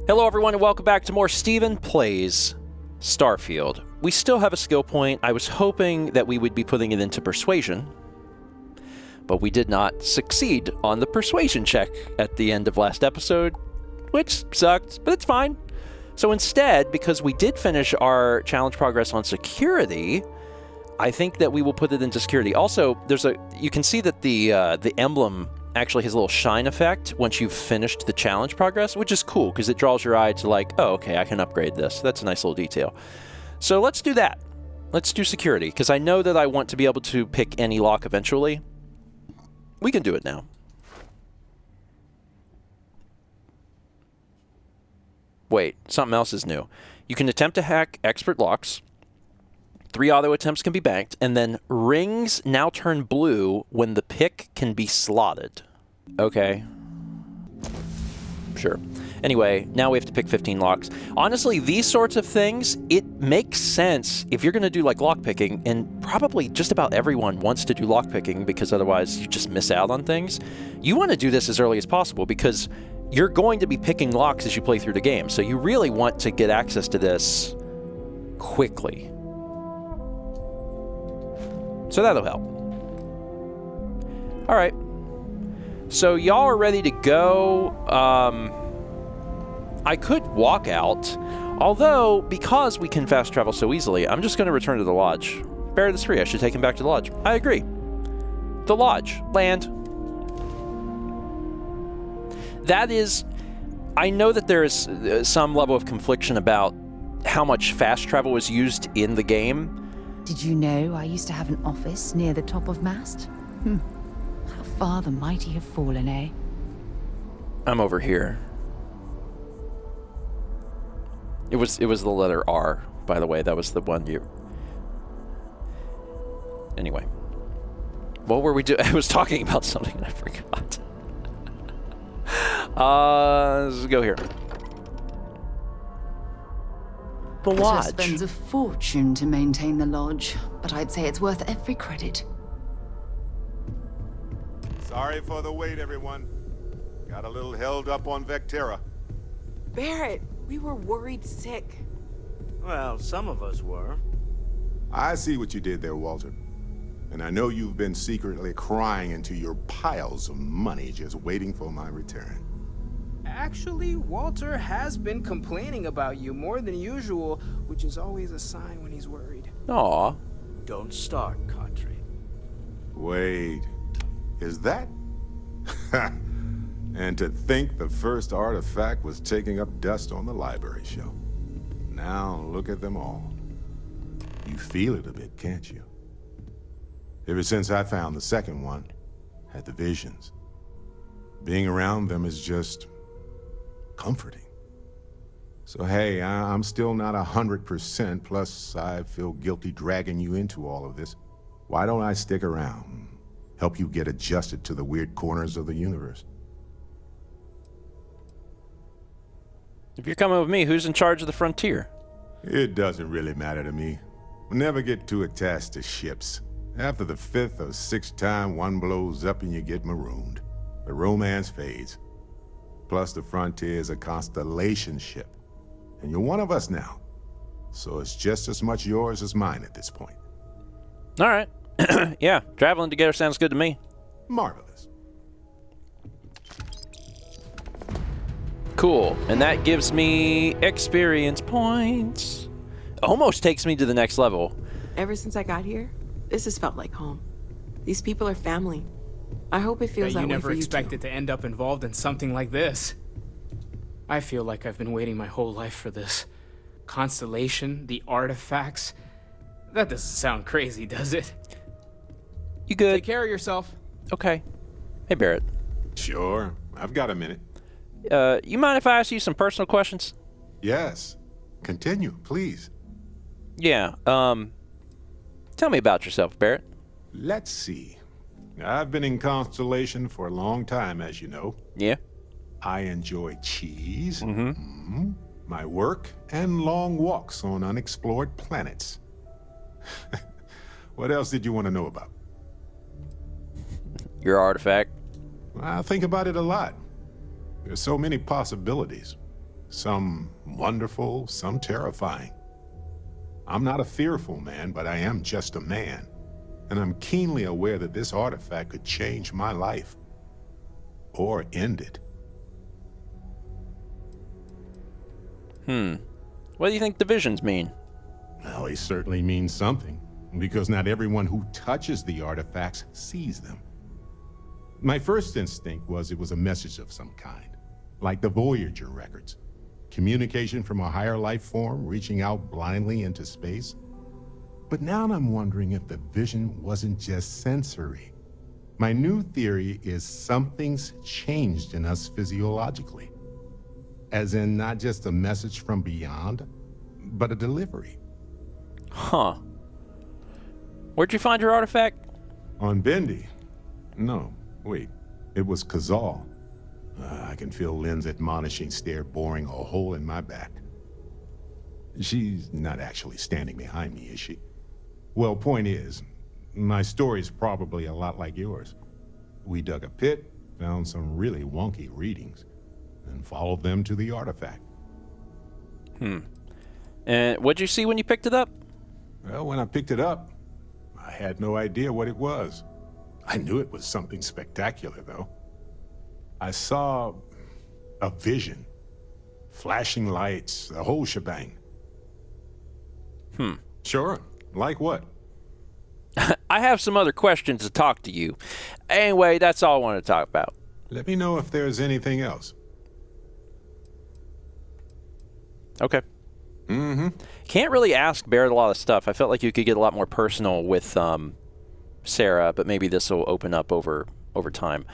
Hello everyone and welcome back to more Steven Plays Starfield. We still have a skill point. I was hoping that we would be putting it into Persuasion, but we did not succeed on the Persuasion check at the end of last episode, which sucked, but it's fine. So instead, because we did finish our challenge progress on security, I think that we will put it into security. Also, you can see that the emblem actually has a little shine effect once you've finished the challenge progress, which is cool because it draws your eye to like, oh, okay, I can upgrade this. That's a nice little detail. So let's do that. Let's do security because I know that I want to be able to pick any lock eventually. We can do it now. Wait, something else is new. You can attempt to hack expert locks. 3 auto attempts can be banked, and then rings now turn blue when the pick can be slotted. Okay. Sure. Anyway, now we have to pick 15 locks. Honestly, these sorts of things, it makes sense if you're going to do like lock picking, and probably just about everyone wants to do lock picking because otherwise you just miss out on things. You want to do this as early as possible because you're going to be picking locks as you play through the game. So you really want to get access to this quickly. So that'll help. All right. So y'all are ready to go. I could walk out, although because we can fast travel so easily, I'm just going to return to the lodge. Barrett is free. I should take him back to the lodge. I agree. The lodge. Land. That is... I know that there is some level of confliction about how much fast travel is used in the game. Did you know I used to have an office near the top of Mast? How far the mighty have fallen, eh? I'm over here. It was the letter R, by the way. That was the one you... Anyway. What were we doing? I was talking about something and I forgot. Let's go here. The lodge. It spends a fortune to maintain the lodge, but I'd say it's worth every credit. Sorry for the wait, everyone. Got a little held up on Vectera. Barrett, we were worried sick. Well, some of us were. I see what you did there, Walter. And I know you've been secretly crying into your piles of money just waiting for my return. Actually, Walter has been complaining about you more than usual, which is always a sign when he's worried. Aw. Don't start, Katri. Wait, is that? And to think the first artifact was taking up dust on the library shelf. Now look at them all. You feel it a bit, can't you? Ever since I found the second one, had the visions. Being around them is just comforting. So hey, I'm still not 100%, plus I feel guilty dragging you into all of this. Why don't I stick around? Help you get adjusted to the weird corners of the universe. If you're coming with me, who's in charge of the frontier? It doesn't really matter to me. We'll never get too attached to ships. After the 5th or 6th time one blows up and you get marooned, the romance fades. Plus, the frontier is a constellation ship. And you're one of us now. So it's just as much yours as mine at this point. All right. Yeah, traveling together sounds good to me. Marvelous. Cool. And that gives me experience points. Almost takes me to the next level. Ever since I got here, this has felt like home. These people are family. I hope it feels that way for you never too. expected to end up involved in something like this. I feel like I've been waiting my whole life for this. Constellation, the artifacts. That doesn't sound crazy, does it? You good? Take care of yourself. Okay. Hey, Barrett. Sure. I've got a minute. You mind if I ask you some personal questions? Yes. Continue, please. Yeah, tell me about yourself, Barrett. Let's see. I've been in Constellation for a long time, as you know. Yeah? I enjoy cheese, my work, and long walks on unexplored planets. What else did you want to know about? Your artifact. I think about it a lot. There's so many possibilities. Some wonderful, some terrifying. I'm not a fearful man, but I am just a man. And I'm keenly aware that this artifact could change my life. Or end it. What do you think divisions mean? Well, they certainly mean something, because not everyone who touches the artifacts sees them. My first instinct was it was a message of some kind, like the Voyager records. Communication from a higher life form reaching out blindly into space. But now I'm wondering if the vision wasn't just sensory. My new theory is something's changed in us physiologically. As in, not just a message from beyond, but a delivery. Huh. Where'd you find your artifact? On Bendy? No, wait. It was Kazal. I can feel Lynn's admonishing stare boring a hole in my back. She's not actually standing behind me, is she? Well, point is, my story's probably a lot like yours. We dug a pit, found some really wonky readings, and followed them to the artifact. And what'd you see when you picked it up? Well, when I picked it up, I had no idea what it was. I knew it was something spectacular, though. I saw a vision. Flashing lights, the whole shebang. Sure. Like what? I have some other questions to talk to you. Anyway, that's all I want to talk about. Let me know if there's anything else. Okay. Can't really ask Barrett a lot of stuff. I felt like you could get a lot more personal with Sarah, but maybe this will open up over time.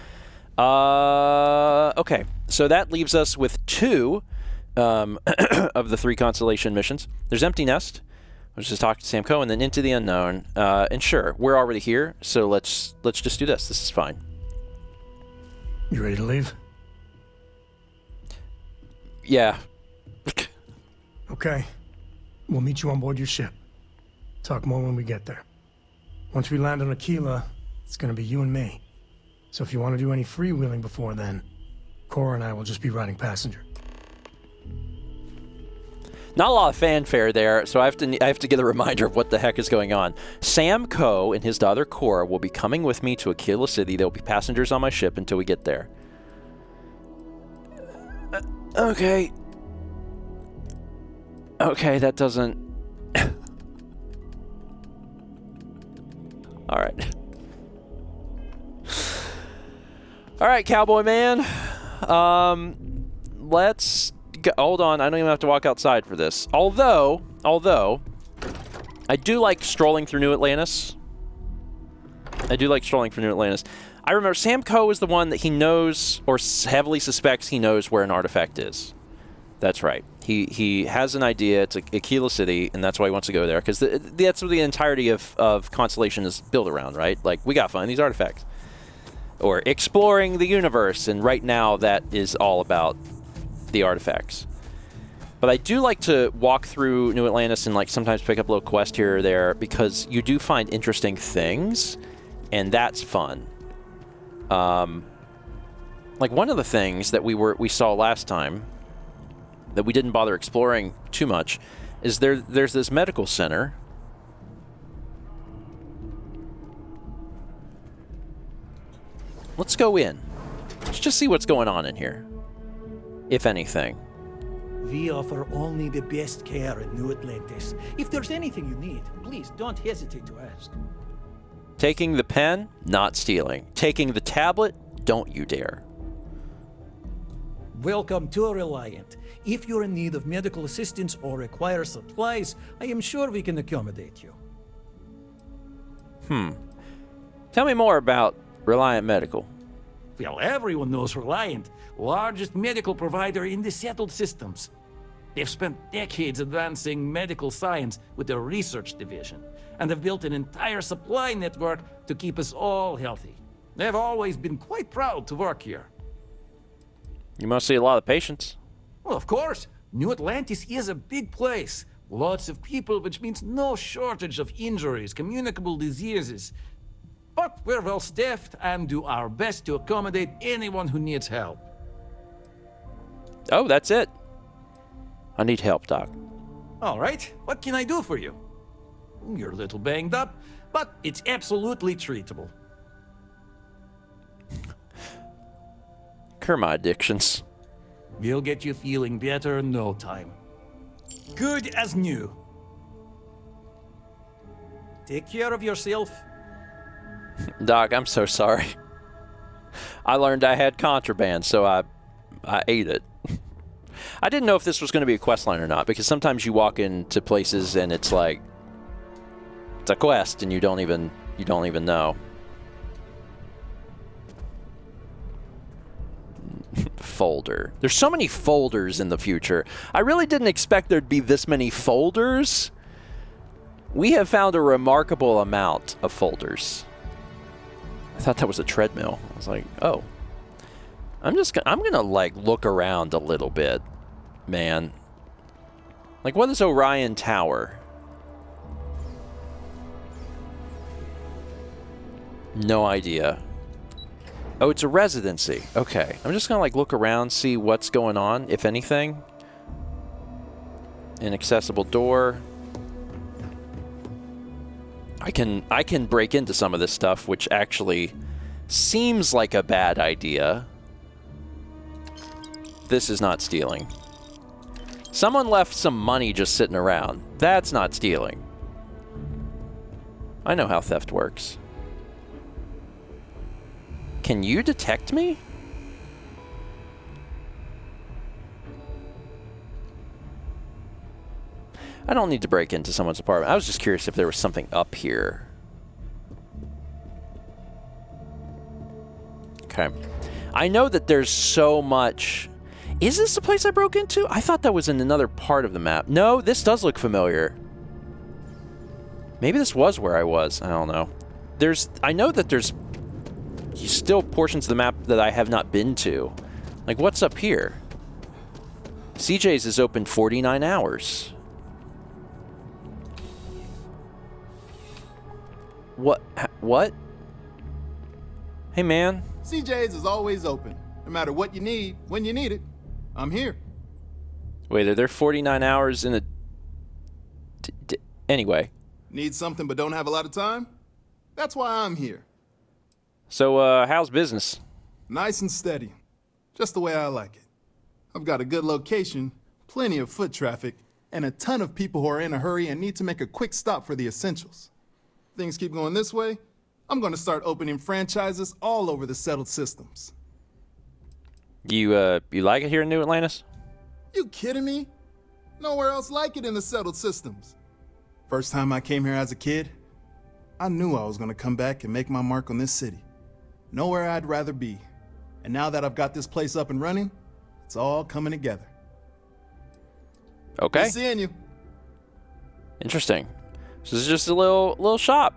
Okay, so that leaves us with 2 of the 3 Constellation missions. There's Empty Nest, which is talk to Sam Coe, and then Into the Unknown. And sure, we're already here, so let's just do this. This is fine. You ready to leave? Yeah. Okay. We'll meet you on board your ship. Talk more when we get there. Once we land on Aquila, it's gonna be you and me. So if you want to do any freewheeling before then, Cora and I will just be riding passenger. Not a lot of fanfare there, so I have to get a reminder of what the heck is going on. Sam Coe and his daughter Cora will be coming with me to Aquila City. They'll be passengers on my ship until we get there. Okay. Okay, that doesn't... All right. All right, cowboy man. Let's go. Hold on. I don't even have to walk outside for this. Although, I do like strolling through New Atlantis. I remember Sam Coe is the one that he knows or heavily suspects he knows where an artifact is. That's right. He has an idea. It's Aquila City, and that's why he wants to go there, because that's what the entirety of Constellation is built around, right? Like, we gotta find these artifacts. Or exploring the universe, and right now that is all about the artifacts. But I do like to walk through New Atlantis and like sometimes pick up a little quest here or there, because you do find interesting things, and that's fun. Like one of the things that we saw last time that we didn't bother exploring too much is there's this medical center. Let's go in. Let's just see what's going on in here, if anything. We offer only the best care in New Atlantis. If there's anything you need, please don't hesitate to ask. Taking the pen, not stealing. Taking the tablet, don't you dare. Welcome to Reliant. If you're in need of medical assistance or require supplies, I am sure we can accommodate you. Tell me more about Reliant Medical. Well, everyone knows Reliant, largest medical provider in the settled systems. They've spent decades advancing medical science with their research division, and have built an entire supply network to keep us all healthy. They've always been quite proud to work here. You must see a lot of patients. Well, of course, New Atlantis is a big place. Lots of people, which means no shortage of injuries, communicable diseases. But we're well staffed and do our best to accommodate anyone who needs help. Oh, that's it. I need help, Doc. All right, what can I do for you? You're a little banged up, but it's absolutely treatable. Cure my addictions. We'll get you feeling better in no time. Good as new. Take care of yourself. Doc, I'm so sorry. I learned I had contraband, so I ate it. I didn't know if this was going to be a quest line or not, because sometimes you walk into places and it's like it's a quest and you don't even know. Folder. There's so many folders in the future. I really didn't expect there'd be this many folders. We have found a remarkable amount of folders. I thought that was a treadmill. I was like, oh. I'm gonna like look around a little bit, man. Like, what is Orion Tower? No idea. Oh, it's a residency. Okay. I'm just gonna like look around, see what's going on, if anything. Inaccessible door. I can break into some of this stuff, which actually seems like a bad idea. This is not stealing. Someone left some money just sitting around. That's not stealing. I know how theft works. Can you detect me? I don't need to break into someone's apartment. I was just curious if there was something up here. Okay. I know that there's so much. Is this the place I broke into? I thought that was in another part of the map. No, this does look familiar. Maybe this was where I was. I don't know. I know that there's still portions of the map that I have not been to. Like, what's up here? CJ's is open 49 hours. What? Hey, man. CJ's is always open. No matter what you need, when you need it, I'm here. Wait, are there 49 hours in a... Anyway. Need something but don't have a lot of time? That's why I'm here. So, how's business? Nice and steady. Just the way I like it. I've got a good location, plenty of foot traffic, and a ton of people who are in a hurry and need to make a quick stop for the essentials. Things keep going this way, I'm going to start opening franchises all over the settled systems. You like it here in New Atlantis? You kidding me? Nowhere else like it in the settled systems. First time I came here as a kid, I knew I was going to come back and make my mark on this city. Nowhere I'd rather be. And now that I've got this place up and running, it's all coming together. Okay. Good seeing you. Interesting. So this is just a little shop.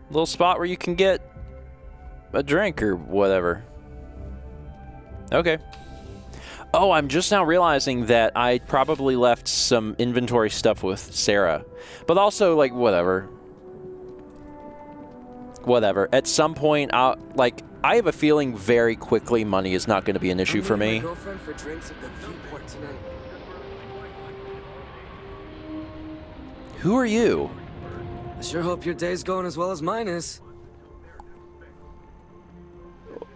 Little spot where you can get a drink or whatever. Okay. Oh, I'm just now realizing that I probably left some inventory stuff with Sarah. But also, like, whatever. Whatever. At some point, I have a feeling very quickly money is not going to be an issue for me. Girlfriend for drinks at the Viewport tonight. Who are you? I sure hope your day's going as well as mine is.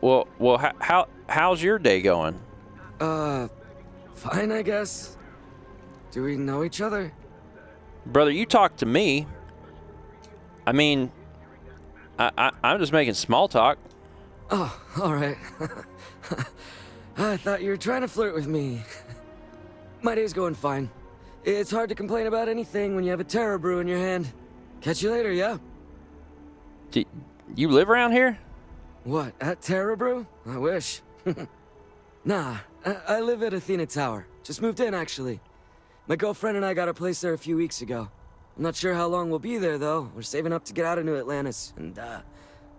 Well, how's your day going? Fine, I guess. Do we know each other? Brother, you talk to me. I mean, I'm just making small talk. Oh, all right. I thought you were trying to flirt with me. My day's going fine. It's hard to complain about anything when you have a Terror Brew in your hand. Catch you later, yeah? You live around here? What, at Terror Brew? I wish. Nah, I live at Athena Tower. Just moved in, actually. My girlfriend and I got a place there a few weeks ago. I'm not sure how long we'll be there, though. We're saving up to get out of New Atlantis and,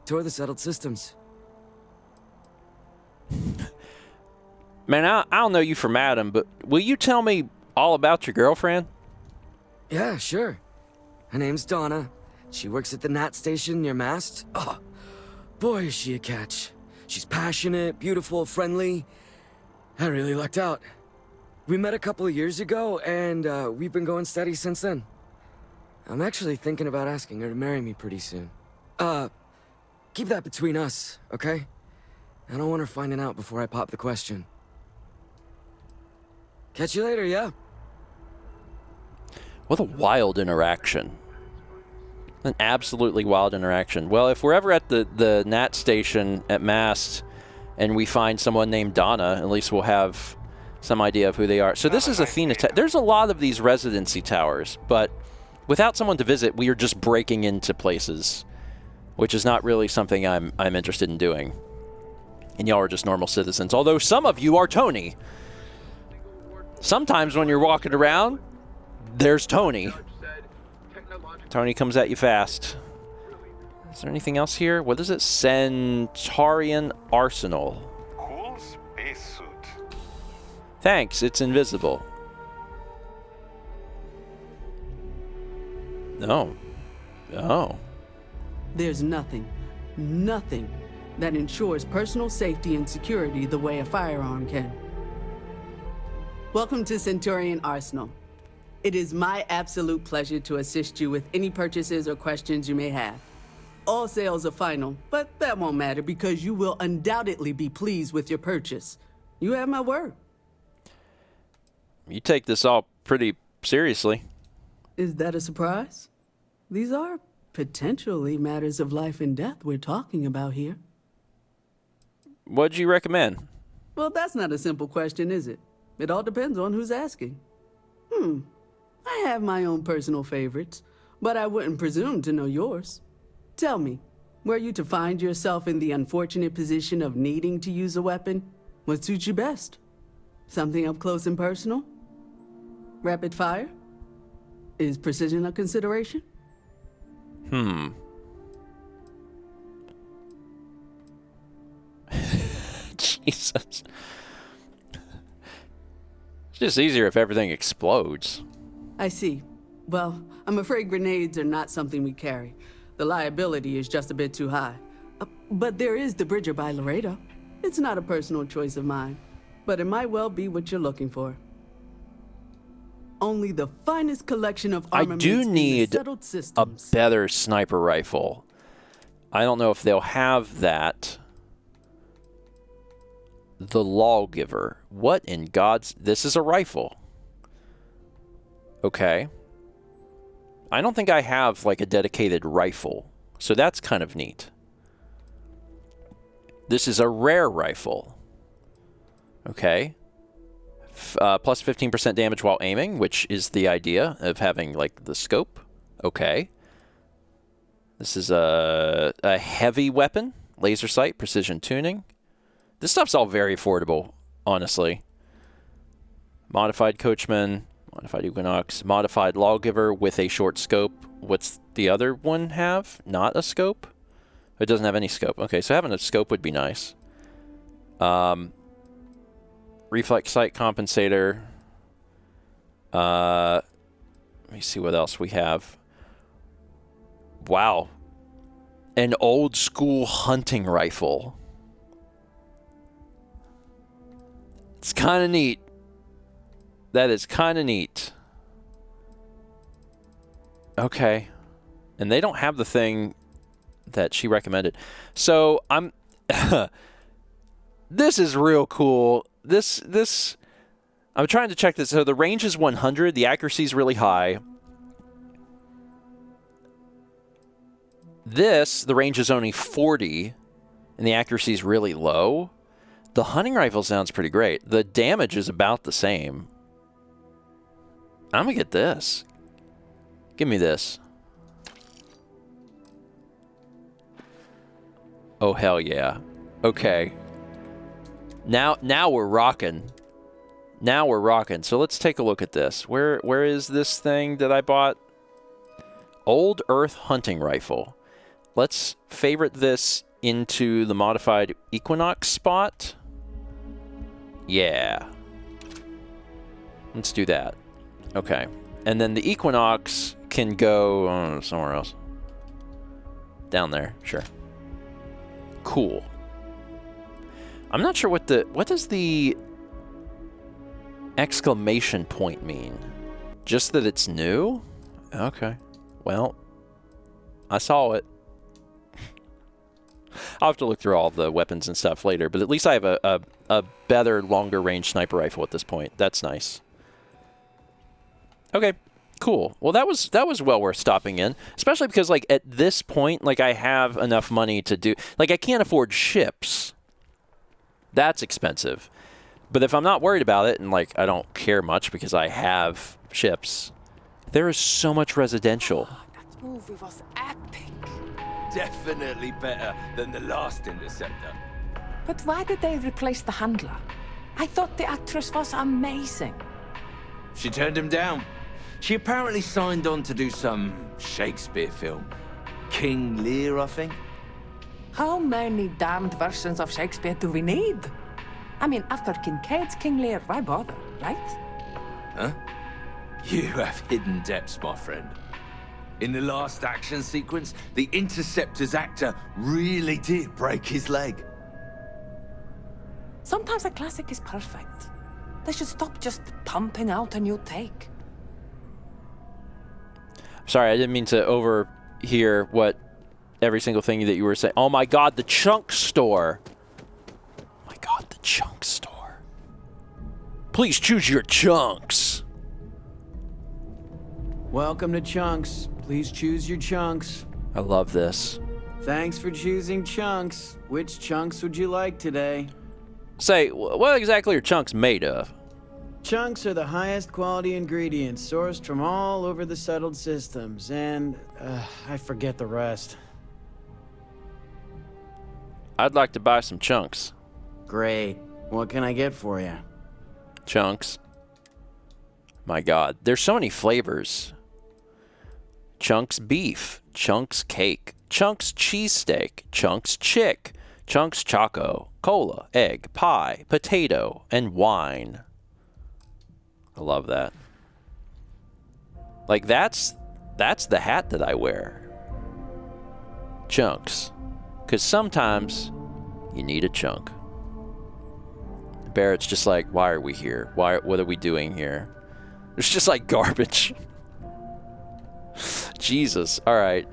tour the settled systems. Man, I don't know you from Adam, but will you tell me all about your girlfriend? Yeah, sure. Her name's Donna. She works at the Nat station near Mast. Oh, boy, is she a catch. She's passionate, beautiful, friendly. I really lucked out. We met a couple of years ago, and we've been going steady since then. I'm actually thinking about asking her to marry me pretty soon. Keep that between us, okay? I don't want her finding out before I pop the question. Catch you later, yeah? What a wild interaction. An absolutely wild interaction. Well, if we're ever at the Nat station at Mast and we find someone named Donna, at least we'll have some idea of who they are. So this is Athena. There's a lot of these residency towers, but without someone to visit, we are just breaking into places, which is not really something I'm interested in doing. And y'all are just normal citizens, although some of you are Tony. Sometimes when you're walking around, there's Tony. Tony comes at you fast. Is there anything else here? What is it? Centaurian Arsenal. Cool spacesuit. Thanks, it's invisible. No. Oh. There's nothing that ensures personal safety and security the way a firearm can. Welcome to Centaurian Arsenal. It is my absolute pleasure to assist you with any purchases or questions you may have. All sales are final, but that won't matter because you will undoubtedly be pleased with your purchase. You have my word. You take this all pretty seriously. Is that a surprise? These are potentially matters of life and death we're talking about here. What'd you recommend? Well, that's not a simple question, is it? It all depends on who's asking. I have my own personal favorites, but I wouldn't presume to know yours. Tell me, were you to find yourself in the unfortunate position of needing to use a weapon, what suits you best? Something up close and personal? Rapid fire? Is precision a consideration? Jesus. It's just easier if everything explodes. I see. Well, I'm afraid grenades are not something we carry. The liability is just a bit too high. But there is the Bridger by Laredo. It's not a personal choice of mine, but it might well be what you're looking for. Only the finest collection of armaments I do in the need settled a systems. better sniper rifle. I don't know if they'll have that. The Lawgiver. What in God's... This is a rifle. Okay. I don't think I have, like, a dedicated rifle. So that's kind of neat. This is a rare rifle. Okay. Plus 15% damage while aiming, which is the idea of having, like, the scope. Okay. This is a heavy weapon. Laser sight, precision tuning. This stuff's all very affordable, honestly. Modified Coachman, Modified Equinox, Modified Lawgiver with a short scope. What's the other one have? Not a scope? It doesn't have any scope. Okay, so having a scope would be nice. Reflex Sight Compensator. Let me see what else we have. Wow. An old school hunting rifle. It's kind of neat. That is kind of neat. Okay. And they don't have the thing that she recommended. So I'm... This is real cool. This... I'm trying to check this. So the range is 100. The accuracy is really high. The range is only 40. And the accuracy is really low. The hunting rifle sounds pretty great. The damage is about the same. I'm going to get this. Give me this. Oh, hell yeah. Okay. Now we're rocking. Now we're rocking. So let's take a look at this. Where is this thing that I bought? Old Earth hunting rifle. Let's favorite this into the modified Equinox spot. Yeah. Let's do that. Okay. And then the Equinox can go somewhere else. Down there. Sure. Cool. I'm not sure what does the... exclamation point mean? Just that it's new? Okay. Well, I saw it. I'll have to look through all the weapons and stuff later, but at least I have a better, longer range sniper rifle at this point. That's nice. Okay, cool. Well, that was well worth stopping in, especially because, like, at this point, like, I have enough money to do... Like, I can't afford ships. That's expensive. But if I'm not worried about it, and, like, I don't care much because I have ships, there is so much residential. Oh, that movie was epic. Definitely better than the last Interceptor. But why did they replace the handler? I thought the actress was amazing. She turned him down. She apparently signed on to do some Shakespeare film. King Lear, I think. How many damned versions of Shakespeare do we need? I mean, after Kincaid's King Lear, why bother, right? Huh? You have hidden depths, my friend. In the last action sequence, the Interceptor's actor really did break his leg. Sometimes a classic is perfect. They should stop just pumping out a new take. Sorry, I didn't mean to overhear what every single thing that you were saying. Oh my god, the chunk store. Oh my god, the chunk store. Please choose your chunks. Welcome to Chunks. Please choose your chunks. I love this. Thanks for choosing Chunks. Which chunks would you like today? Say, what exactly are chunks made of? Chunks are the highest quality ingredients sourced from all over the settled systems, and I forget the rest. I'd like to buy some chunks. Great. What can I get for you? Chunks. My god, there's so many flavors. Chunks beef, chunks cake, chunks cheesesteak, chunks chick, chunks choco, cola, egg, pie, potato, and wine. I love that. Like, that's the hat that I wear. Chunks. Because sometimes you need a chunk. Barrett's just like, why are we here? What are we doing here? It's just like garbage. Jesus. All right.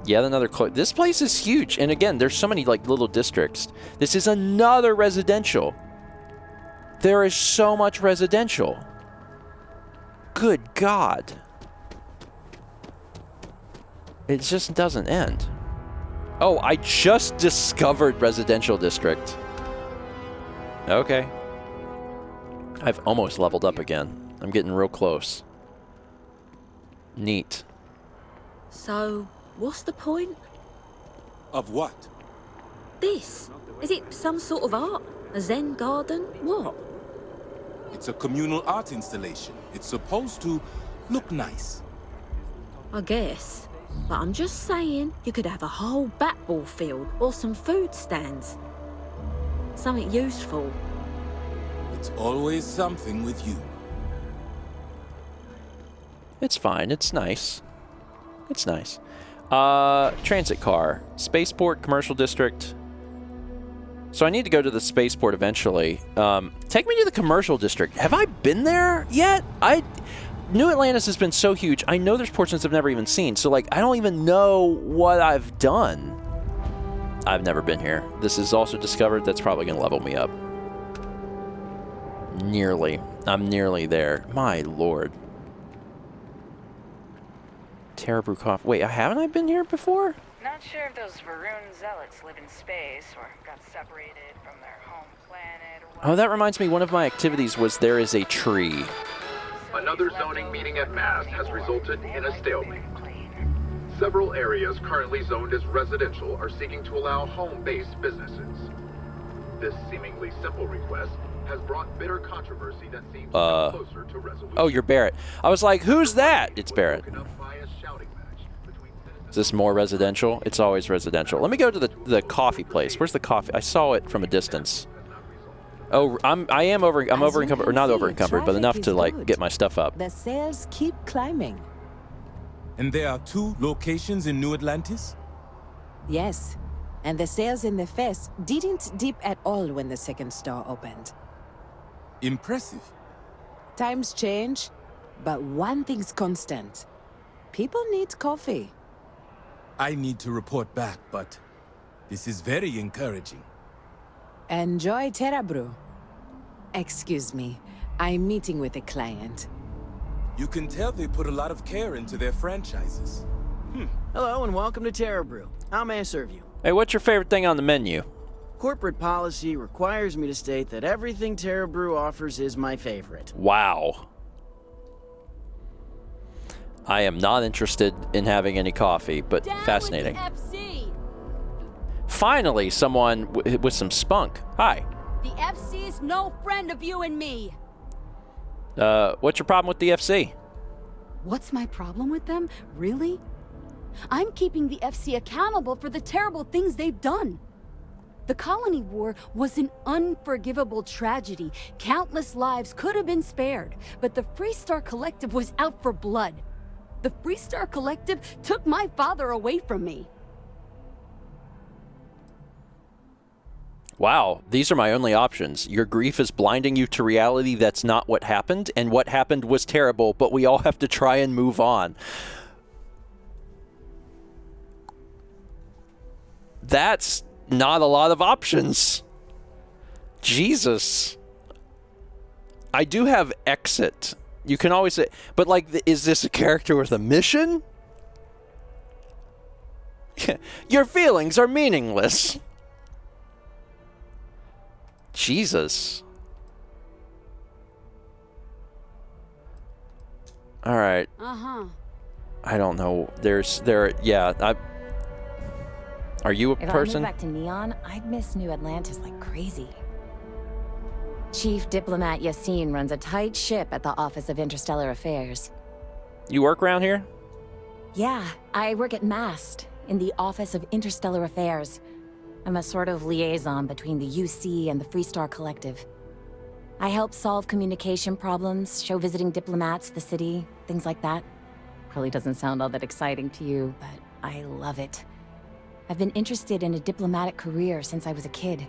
Yet another this place is huge. And again, there's so many like little districts. This is another residential. There is so much residential. Good God. It just doesn't end. Oh, I just discovered residential district. Okay. I've almost leveled up again. I'm getting real close. Neat. So, what's the point? Of what? This. Is it some sort of art? A Zen garden? What? It's a communal art installation. It's supposed to look nice. I guess. But I'm just saying, you could have a whole bat-ball field or some food stands. Something useful. It's always something with you. It's fine. It's nice. It's nice. Transit car. Spaceport, commercial district. So I need to go to the spaceport eventually. Take me to the commercial district. Have I been there yet? New Atlantis has been so huge. I know there's portions I've never even seen. So, like, I don't even know what I've done. I've never been here. This is also discovered. That's probably going to level me up. Nearly. I'm nearly there. My lord. Terrabrew Coffee. Wait, haven't I been here before? Not sure if those Varun zealots live in space or got separated from their home planet or what. Oh, that reminds me, one of my activities was there is a tree. Another zoning meeting at Mast has resulted in a stalemate. Several areas currently zoned as residential are seeking to allow home-based businesses. This seemingly simple request has brought bitter controversy that seems closer to resolution. Oh, you're Barrett. I was like, who's that? It's Barrett. Is this more residential? It's always residential. Let me go to the coffee place. Where's the coffee? I saw it from a distance. Oh, I'm over encumbered, or not over encumbered, but enough to like get my stuff up. The sales keep climbing. And there are 2 locations in New Atlantis? Yes, and the sales in the fest didn't dip at all when the second store opened. Impressive. Times change, but one thing's constant. People need coffee. I need to report back, but this is very encouraging. Enjoy Terra Brew. Excuse me, I'm meeting with a client. You can tell they put a lot of care into their franchises. Hello and welcome to Terra Brew. How may I serve you? Hey, what's your favorite thing on the menu? Corporate policy requires me to state that everything Terra Brew offers is my favorite. Wow. I am not interested in having any coffee, but fascinating. Finally, someone with some spunk. Hi. The FC is no friend of you and me. What's your problem with the FC? What's my problem with them? Really? I'm keeping the FC accountable for the terrible things they've done. The Colony War was an unforgivable tragedy. Countless lives could have been spared, but the Freestar Collective was out for blood. The Freestar Collective took my father away from me. Wow, these are my only options. Your grief is blinding you to reality that's not what happened, and what happened was terrible, but we all have to try and move on. That's not a lot of options. Jesus. I do have exit. You can always say, but like, is this a character with a mission? Your feelings are meaningless. Jesus. All right. I don't know. Are you a If person? I moved back to Neon, I'd miss New Atlantis like crazy. Chief Diplomat Yassine runs a tight ship at the Office of Interstellar Affairs. You work around here? Yeah, I work at MAST, in the Office of Interstellar Affairs. I'm a sort of liaison between the UC and the Freestar Collective. I help solve communication problems, show visiting diplomats the city, things like that. Probably doesn't sound all that exciting to you, but I love it. I've been interested in a diplomatic career since I was a kid.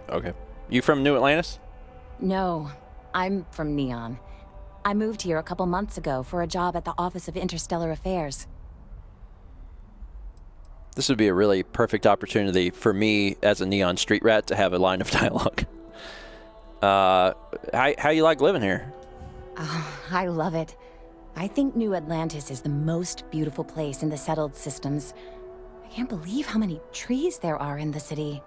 Okay. You from New Atlantis? No, I'm from Neon. I moved here a couple months ago for a job at the Office of Interstellar Affairs. This would be a really perfect opportunity for me as a Neon street rat to have a line of dialogue. How you like living here? Oh, I love it. I think New Atlantis is the most beautiful place in the settled systems. I can't believe how many trees there are in the city.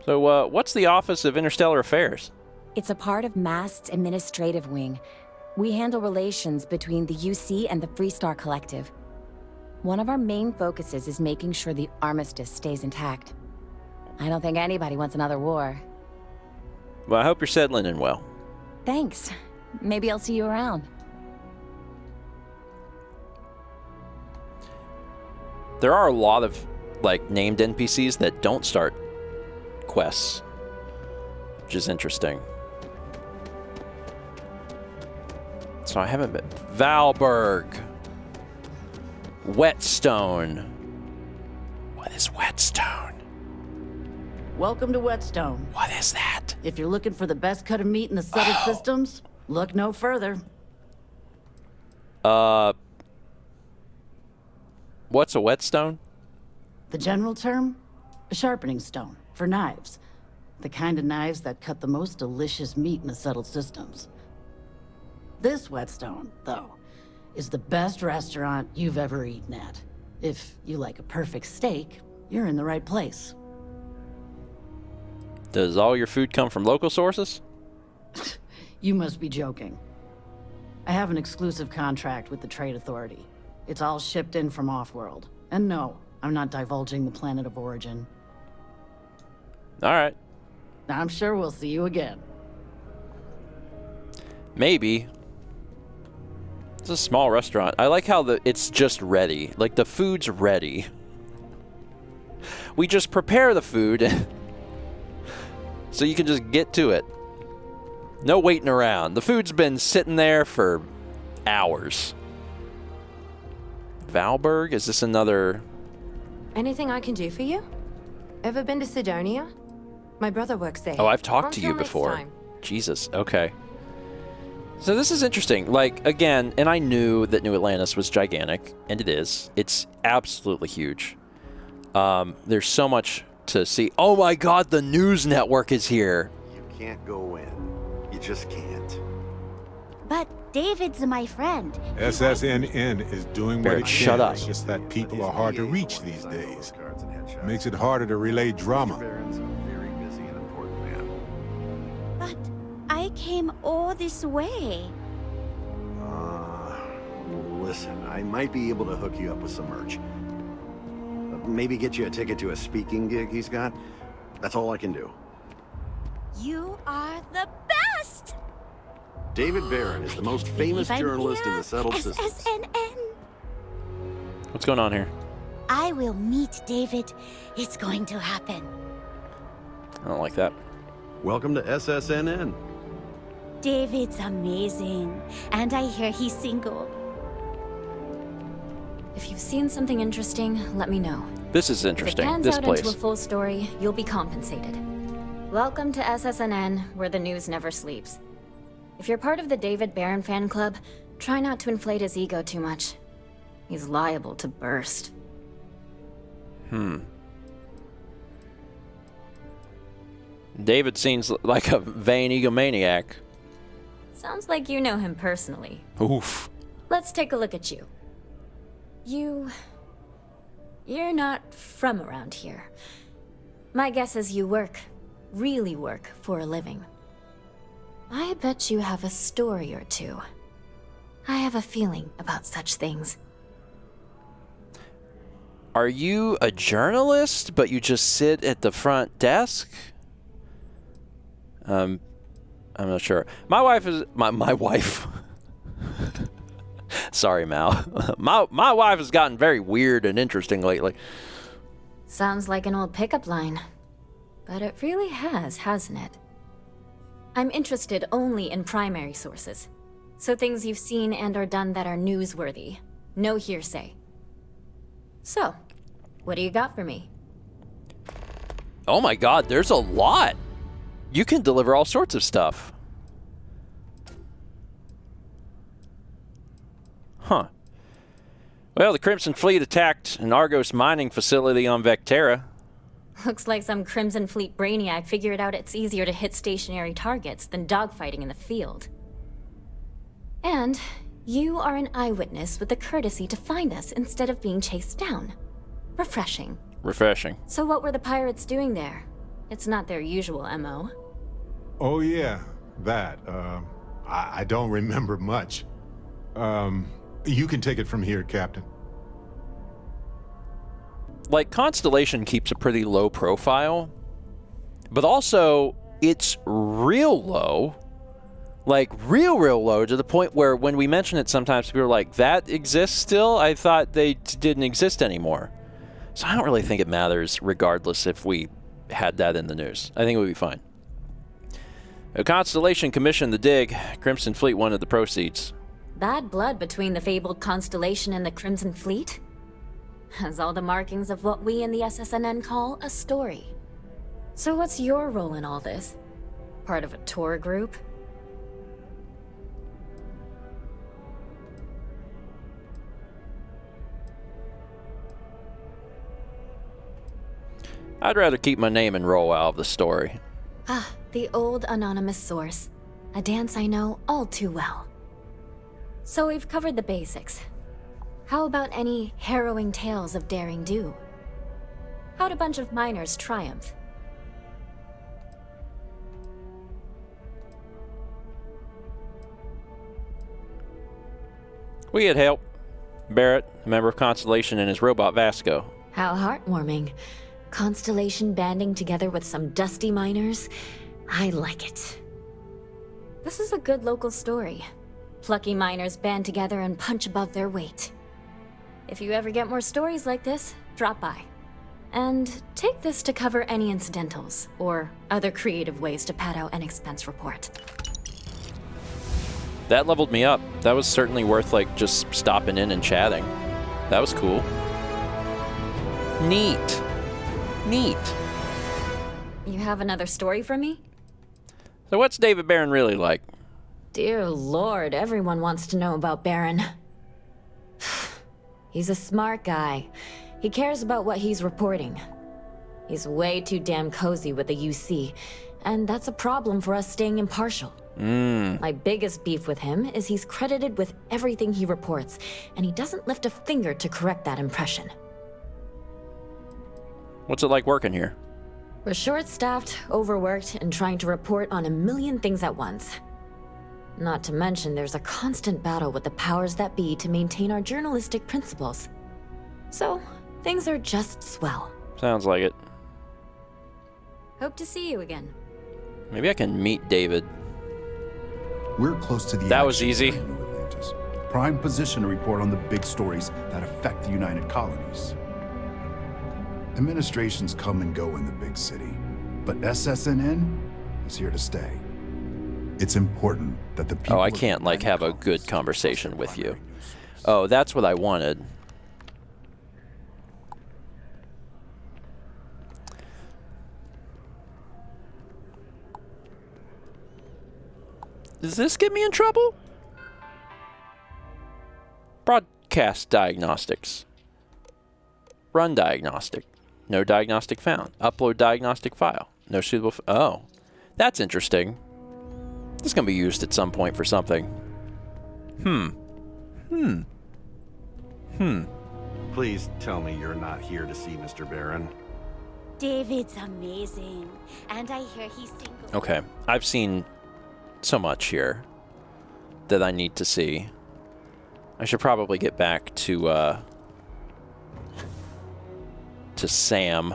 So, what's the Office of Interstellar Affairs? It's a part of MAST's administrative wing. We handle relations between the UC and the Freestar Collective. One of our main focuses is making sure the armistice stays intact. I don't think anybody wants another war. Well, I hope you're settling in well. Thanks. Maybe I'll see you around. There are a lot of, like, named NPCs that don't start quests, which is interesting. So I haven't been... Valberg. Whetstone. What is Whetstone? Welcome to Whetstone. What is that? If you're looking for the best cut of meat in the settled systems, look no further. What's a whetstone? The general term? A sharpening stone for knives. The kind of knives that cut the most delicious meat in the settled systems. This whetstone, though, is the best restaurant you've ever eaten at. If you like a perfect steak, you're in the right place. Does all your food come from local sources? You must be joking. I have an exclusive contract with the Trade Authority. It's all shipped in from off-world. And no, I'm not divulging the planet of origin. All right. I'm sure we'll see you again. Maybe. It's a small restaurant. I like how it's just ready. Like, the food's ready. We just prepare the food so you can just get to it. No waiting around. The food's been sitting there for hours. Valberg? Is this another... Anything I can do for you? Ever been to Sidonia? My brother works there. Oh, I've talked to Until you next before. time. Jesus, okay. So this is interesting. Like, again, and I knew that New Atlantis was gigantic, and it is. It's absolutely huge. There's so much to see. Oh my God, the news network is here. You can't go in. You just can't. But David's my friend. SSNN is doing what Barrett, it shut can. up. It's just that people are hard to reach these days. Makes it harder to relay drama. But I came all this way. Listen, I might be able to hook you up with some merch. Maybe get you a ticket to a speaking gig he's got. That's all I can do. You are the best! David Barron is the most famous journalist in the settled systems. SSNN. What's going on here? I will meet David. It's going to happen. I don't like that. Welcome to SSNN. David's amazing. And I hear he's single. If you've seen something interesting, let me know. This is If it interesting. pans This out place. into a full story, you'll be compensated. Welcome to SSNN, where the news never sleeps. If you're part of the David Barron fan club, try not to inflate his ego too much. He's liable to burst. David seems like a vain egomaniac. Sounds like you know him personally. Oof. Let's take a look at you. You're not from around here. My guess is you really work for a living. I bet you have a story or two. I have a feeling about such things. Are you a journalist, but you just sit at the front desk? I'm not sure. My wife is my wife. Sorry, Mal. my wife has gotten very weird and interesting lately. Sounds like an old pickup line. But it really has, hasn't it? I'm interested only in primary sources. So things you've seen and or done that are newsworthy. No hearsay. So, what do you got for me? Oh my God, there's a lot. You can deliver all sorts of stuff. Huh. Well, the Crimson Fleet attacked an Argos mining facility on Vectera. Looks like some Crimson Fleet brainiac figured out it's easier to hit stationary targets than dogfighting in the field. And you are an eyewitness with the courtesy to find us instead of being chased down. Refreshing. Refreshing. So what were the pirates doing there? It's not their usual MO. Oh yeah, that. I don't remember much. You can take it from here, Captain. Like, Constellation keeps a pretty low profile, but also it's real low. Like, real low, to the point where when we mention it sometimes people are like, that exists still? I thought they didn't exist anymore. So I don't really think it matters regardless if we had that in the news. I think it would be fine. A Constellation commissioned the dig. Crimson Fleet wanted the proceeds. Bad blood between the fabled Constellation and the Crimson Fleet? Has all the markings of what we in the SSNN call a story. So what's your role in all this? Part of a tour group? I'd rather keep my name and role out of the story. Ah, the old anonymous source. A dance I know all too well. So we've covered the basics. How about any harrowing tales of daring do? How'd a bunch of miners triumph? We had help. Barrett, a member of Constellation, and his robot Vasco. How heartwarming. Constellation banding together with some dusty miners? I like it. This is a good local story. Plucky miners band together and punch above their weight. If you ever get more stories like this, drop by. And take this to cover any incidentals, or other creative ways to pad out an expense report. That leveled me up. That was certainly worth, like, just stopping in and chatting. That was cool. Neat. Neat. You have another story for me? So what's David Barron really like? Dear Lord, everyone wants to know about Baron. He's a smart guy. He cares about what he's reporting. He's way too damn cozy with the UC, and that's a problem for us staying impartial. My biggest beef with him is he's credited with everything he reports, and he doesn't lift a finger to correct that impression. What's it like working here? We're short-staffed, overworked, and trying to report on a million things at once. Not to mention, there's a constant battle with the powers that be to maintain our journalistic principles. So, things are just swell. Sounds like it. Hope to see you again. Maybe I can meet David. We're close to the That was action easy. here in New Atlantis. Prime position to report on the big stories that affect the United Colonies. Administrations come and go in the big city, but SSNN is here to stay. It's important that the people... Oh, I can't, like, have a good conversation with you. Oh, that's what I wanted. Does this get me in trouble? Broadcast diagnostics. Run diagnostic. No diagnostic found. Upload diagnostic file. No suitable... Oh. That's interesting. This is going to be used at some point for something. Please tell me you're not here to see Mr. Barron. David's amazing. And I hear he's single. Okay. I've seen so much here that I need to see. I should probably get back to Sam.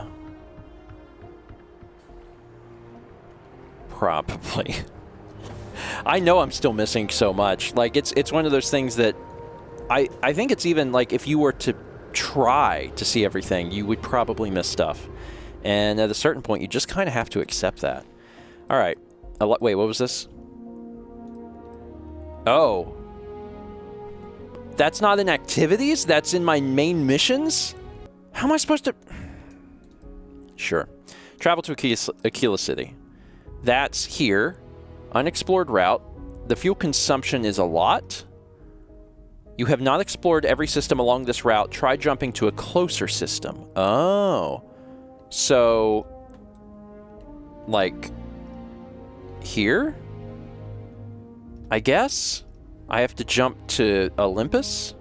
Probably. I know I'm still missing so much. Like, it's one of those things that I think it's even like if you were to try to see everything, you would probably miss stuff. And at a certain point, you just kind of have to accept that. All right. Wait, what was this? Oh. That's not in activities? That's in my main missions? How am I supposed to... Sure. Travel to Aquila City. That's here. Unexplored route. The fuel consumption is a lot. You have not explored every system along this route. Try jumping to a closer system. Oh. So... like... here? I guess? I have to jump to Olympus?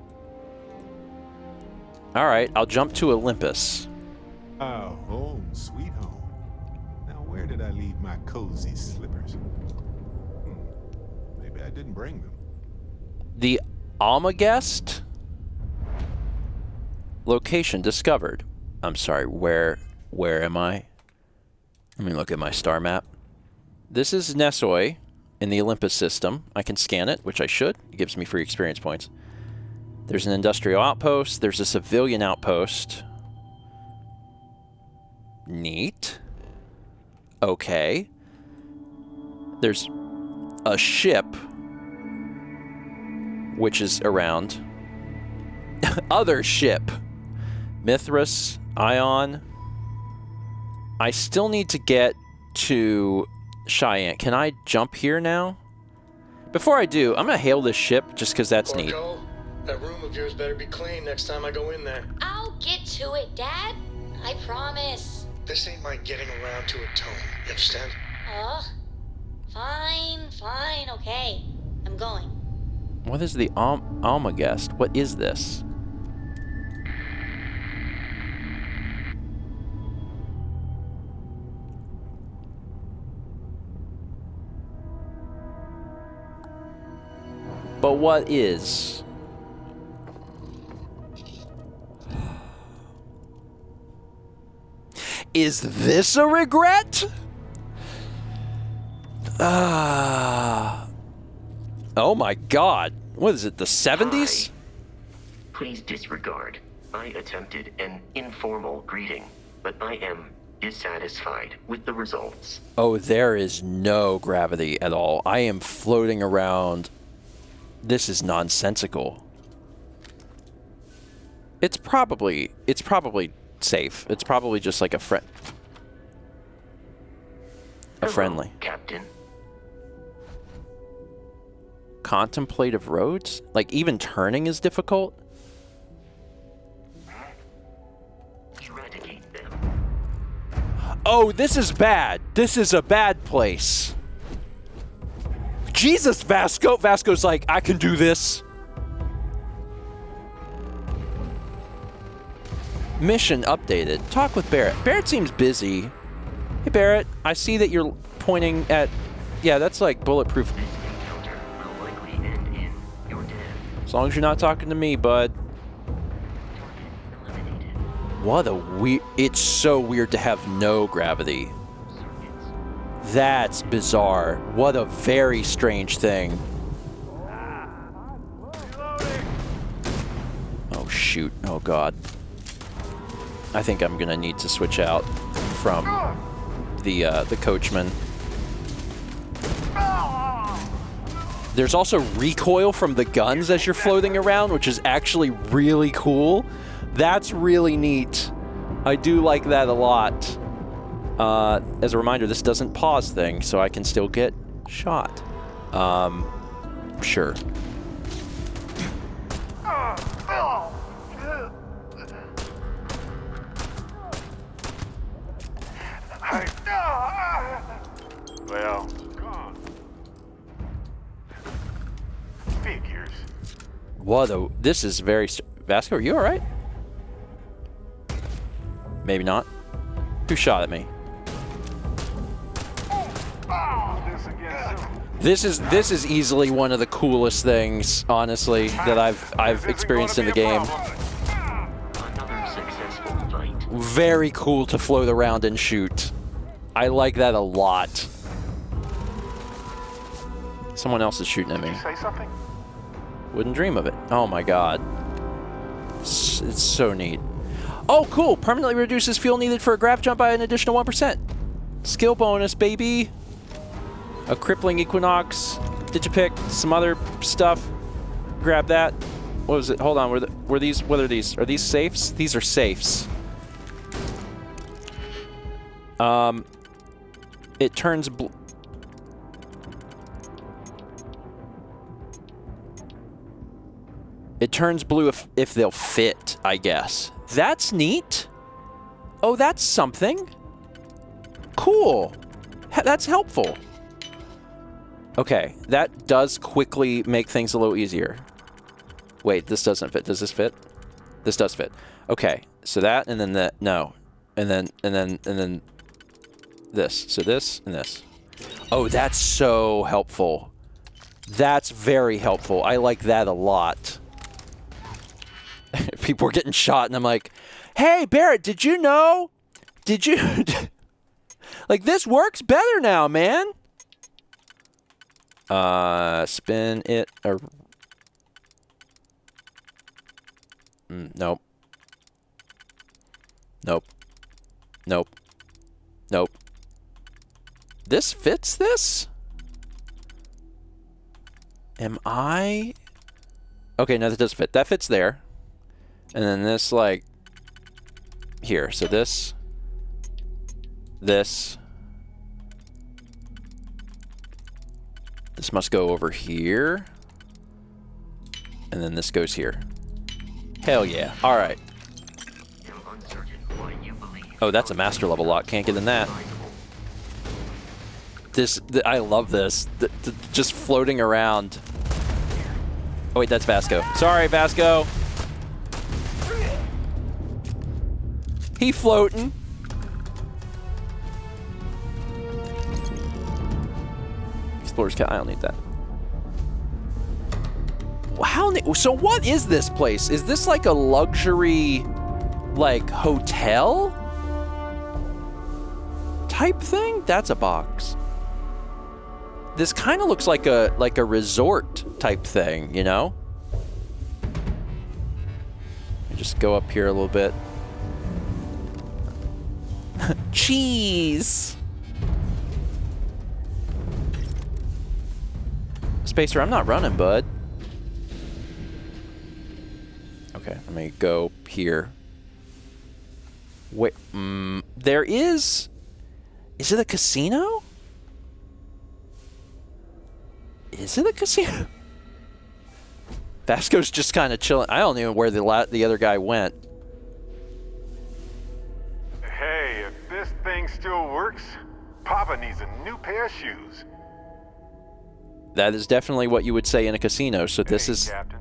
Alright, I'll jump to Olympus. Oh, home, sweet home. Now, where did I leave my cozy slippers? Maybe I didn't bring them. The Almagest? Location discovered. I'm sorry, where am I? Let me look at my star map. This is Nesoi in the Olympus system. I can scan it, which I should. It gives me free experience points. There's an industrial outpost. There's a civilian outpost. Neat. Okay. There's a ship, which is around. Other ship. Mithras, Ion. I still need to get to Cheyenne. Can I jump here now? Before I do, I'm going to hail this ship just because that's neat. That room of yours better be clean next time I go in there. I'll get to it, Dad. I promise. This ain't my getting around to it, Tone. You understand? Fine, okay. I'm going. What is the Almagest? What is this? But what is? Is this a regret? Oh my god. What is it, the 70s? Please disregard. I attempted an informal greeting, but I am dissatisfied with the results. Oh, there is no gravity at all. I am floating around. This is nonsensical. It's probably safe. It's probably just like a friend. a friendly. Captain. Contemplative roads? Like, even turning is difficult? Eradicate them. Oh, this is bad. This is a bad place. Jesus, Vasco. Vasco's like, I can do this. Mission updated. Talk with Barrett. Barrett seems busy. Hey, Barrett. I see that you're pointing at... Yeah, that's like bulletproof. This encounter will likely end in your death. As long as you're not talking to me, bud. What a weird... It's so weird to have no gravity. That's bizarre. What a very strange thing. Oh, shoot. Oh, God. I think I'm going to need to switch out from the coachman. There's also recoil from the guns as you're floating around, which is actually really cool. That's really neat. I do like that a lot. As a reminder, this doesn't pause things, so I can still get shot. Sure. Well, gone. Figures. What a... This is very... Vasco, are you alright? Maybe not. Who shot at me? This is easily one of the coolest things, honestly, that I've experienced in the game. Another successful fight. Very cool to float around and shoot. I like that a lot. Someone else is shooting at me. Say something? Wouldn't dream of it. Oh my god. It's so neat. Oh, cool. Permanently reduces fuel needed for a grav jump by an additional 1%. Skill bonus, baby. A crippling equinox. Digipick. Some other stuff. Grab that. What was it? Hold on. Were these? What are these? Are these safes? These are safes. It turns blue. It turns blue if they'll fit, I guess. That's neat. Oh, that's something. Cool. That's helpful. Okay, that does quickly make things a little easier. Wait, this doesn't fit. Does this fit? This does fit. Okay, so that and then that. No. And then this. So this and this. Oh, that's so helpful. That's very helpful. I like that a lot. People are getting shot, and I'm like, hey, Barrett, did you know? Did you... like, this works better now, man. Spin it... nope. Nope. Nope. Nope. This fits this? Am I... Okay, no, that does fit. That fits there. And then this, like, here. So this, this must go over here. And then this goes here. Hell yeah. All right. Oh, that's a master level lock. Can't get in that. I love this. Just floating around. Oh, wait, that's Vasco. Sorry, Vasco. He floating. Explorer's Cat. I don't need that. How? So what is this place? Is this like a luxury, like, hotel type thing? That's a box. This kind of looks like a resort type thing, you know? Just go up here a little bit. Cheese. Spacer, I'm not running, bud. Okay, let me go here. Wait, there is... Is it a casino? Is it a casino? Vasco's just kind of chilling. I don't know where the other guy went. Hey, if this thing still works, Papa needs a new pair of shoes. That is definitely what you would say in a casino. So this is. Captain,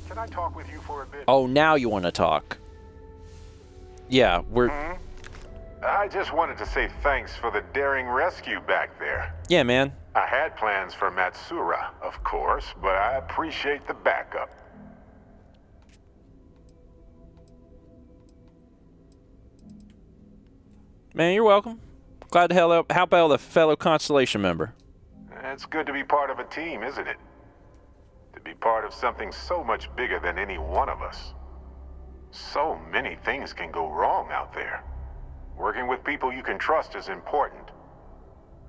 can I talk with you for a bit? Oh, now you want to talk? Yeah, we're. I just wanted to say thanks for the daring rescue back there. Yeah, man. I had plans for Matsura, of course, but I appreciate the backup. Man, you're welcome. Glad to help out a fellow Constellation member. It's good to be part of a team, isn't it? To be part of something so much bigger than any one of us. So many things can go wrong out there. Working with people you can trust is important.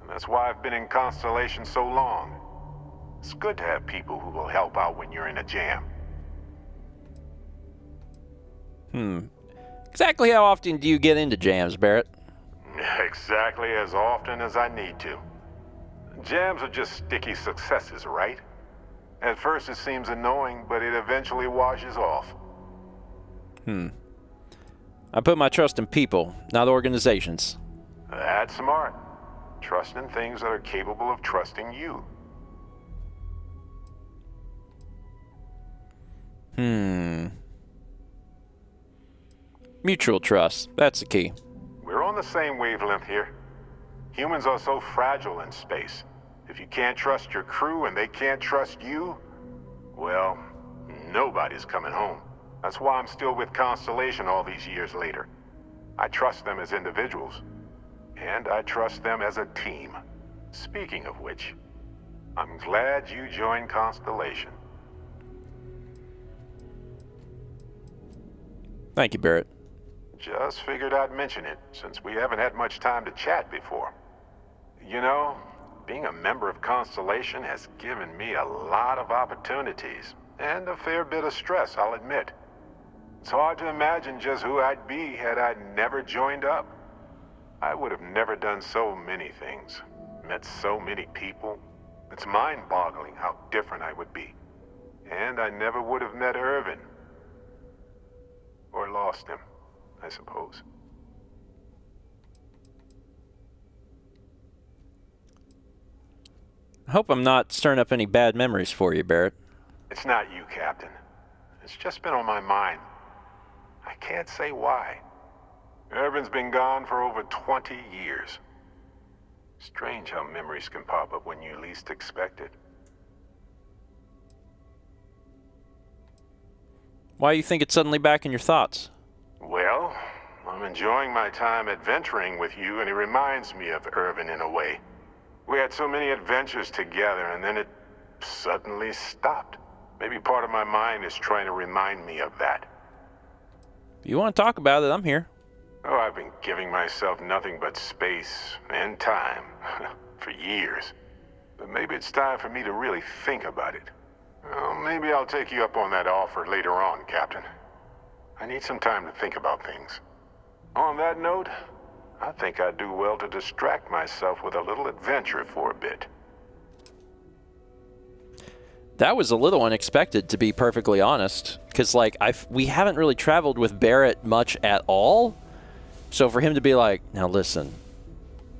And that's why I've been in Constellation so long. It's good to have people who will help out when you're in a jam. Exactly how often do you get into jams, Barrett? Exactly as often as I need to. Jams are just sticky successes, right? At first it seems annoying, but it eventually washes off. I put my trust in people, not organizations. That's smart. Trust in things that are capable of trusting you. Mutual trust. That's the key. We're on the same wavelength here. Humans are so fragile in space. If you can't trust your crew and they can't trust you, well, nobody's coming home. That's why I'm still with Constellation all these years later. I trust them as individuals, and I trust them as a team. Speaking of which, I'm glad you joined Constellation. Thank you, Barrett. Just figured I'd mention it, since we haven't had much time to chat before. You know, being a member of Constellation has given me a lot of opportunities, and a fair bit of stress, I'll admit. It's hard to imagine just who I'd be had I never joined up. I would have never done so many things, met so many people. It's mind-boggling how different I would be. And I never would have met Irvin. Or lost him, I suppose. I hope I'm not stirring up any bad memories for you, Barrett. It's not you, Captain. It's just been on my mind. I can't say why. Irvin's been gone for over 20 years. Strange how memories can pop up when you least expect it. Why do you think it's suddenly back in your thoughts? Well, I'm enjoying my time adventuring with you, and it reminds me of Irvin in a way. We had so many adventures together, and then it suddenly stopped. Maybe part of my mind is trying to remind me of that. If you want to talk about it, I'm here. Oh, I've been giving myself nothing but space and time for years. But maybe it's time for me to really think about it. Well, maybe I'll take you up on that offer later on, Captain. I need some time to think about things. On that note, I think I'd do well to distract myself with a little adventure for a bit. That was a little unexpected, to be perfectly honest, because like we haven't really traveled with Barrett much at all. So for him to be like, now listen,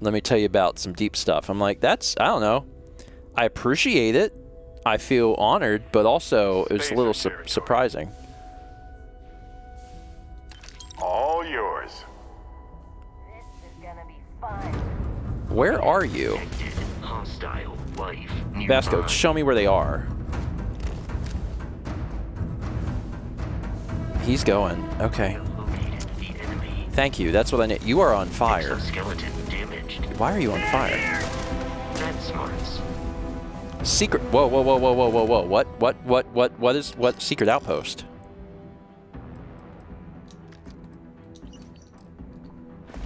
let me tell you about some deep stuff. I'm like, I don't know. I appreciate it. I feel honored, but also it was a little surprising. All yours. Where are you? Hostile life Vasco, nearby. show me where they are. He's going. Okay. Thank you. That's what I need. You are on fire. Skeleton damaged. Why are you on fire? That's smarts. Secret. Whoa, whoa, whoa, whoa, whoa, whoa, whoa. What secret outpost?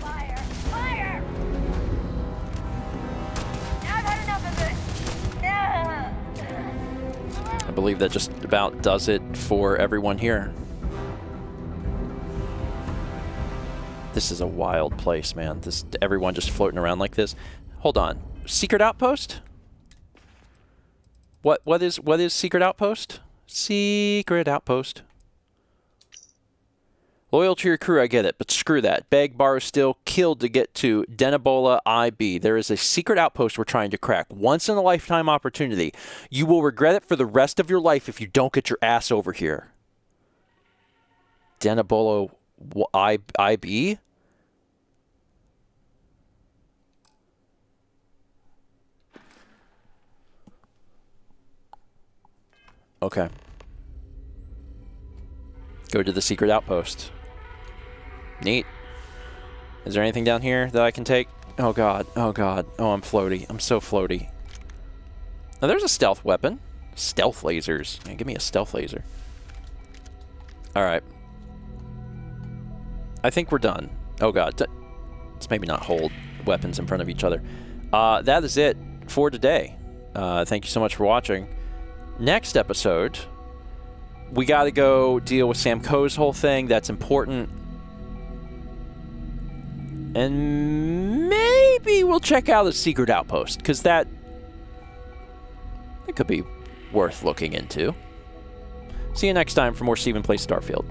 Fire! Fire! I've had enough of this. I believe that just about does it for everyone here. This is a wild place, man. Everyone just floating around like this. Hold on. Secret outpost? What is Secret Outpost? Secret Outpost. Loyal to your crew, I get it, but screw that. Beg, borrow, steal, killed to get to Denebola IB. There is a secret outpost we're trying to crack. Once in a lifetime opportunity. You will regret it for the rest of your life if you don't get your ass over here. Denebola IB? Okay. Go to the secret outpost. Neat. Is there anything down here that I can take? Oh god, oh god. Oh, I'm floaty. I'm so floaty. Now there's a stealth weapon. Stealth lasers. Man, give me a stealth laser. Alright. I think we're done. Oh god. Let's maybe not hold weapons in front of each other. That is it for today. Thank you so much for watching. Next episode, we gotta go deal with Sam Coe's whole thing. That's important. And maybe we'll check out the secret outpost, because that could be worth looking into. See you next time for more Stephen Plays Starfield.